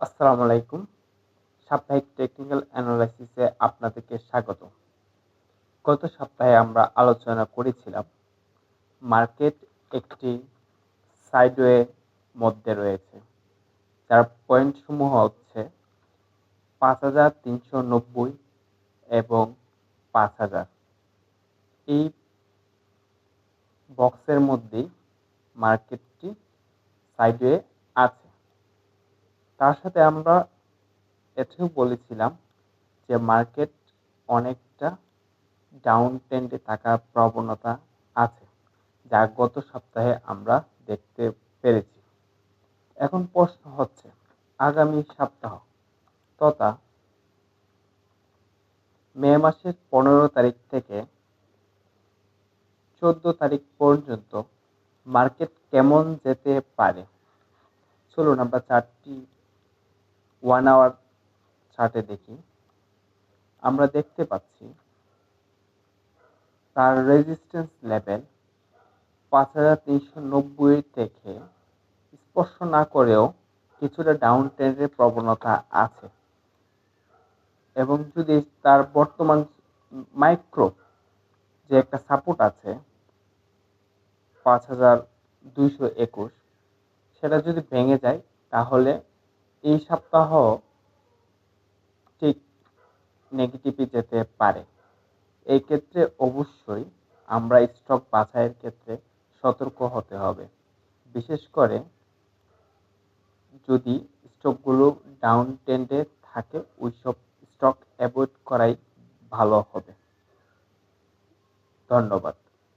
আসসালামু আলাইকুম। সাপ্তাহিক টেকনিক্যাল অ্যানালাইসিসে আপনাদেরকে স্বাগত। গত সপ্তাহে আমরা আলোচনা করেছিলাম মার্কেট একটি সাইডওয়ে মধ্যে রয়েছে, যার পয়েন্টসমূহ হচ্ছে ৫,৩৯০ এবং ৫,০০০। এই বক্সের মধ্যেই মার্কেটটি সাইডওয়ে আছে। তার সাথে আমরা এটাও বলেছিলাম যে মার্কেট অনেকটা ডাউন ট্রেন্ডে থাকার প্রবণতা আছে, যা গত সপ্তাহে আমরা দেখতে পেরেছি। এখন প্রশ্ন হচ্ছে, আগামী সপ্তাহ তথা মে মাসের ১৫ তারিখ থেকে ১৪ তারিখ পর্যন্ত মার্কেট কেমন যেতে পারে। চলুন আমরা চার্টটি 1 আওয়ার চার্টে দেখি। আমরা দেখতে পাচ্ছি তার রেজিস্ট্যান্স লেভেল ৫,৩৯০ থেকে স্পর্শ না করেও কিছুটা ডাউন ট্রেন্ডের প্রবণতা আছে, এবং যদি তার বর্তমান মাইক্রো যে একটা সাপোর্ট আছে ৫,২২১, সেটা যদি ভেঙে যায় তাহলে এই সপ্তাহ ঠিক নেগেটিভে যেতে পারে। এই ক্ষেত্রে অবশ্যই আমরা স্টক বাছাইয়ের ক্ষেত্রে সতর্ক হতে হবে, বিশেষ করে যদি স্টকগুলো ডাউন ট্রেন্ডে থাকে ওইসব স্টক অ্যাভয়েড করাই ভালো হবে। ধন্যবাদ।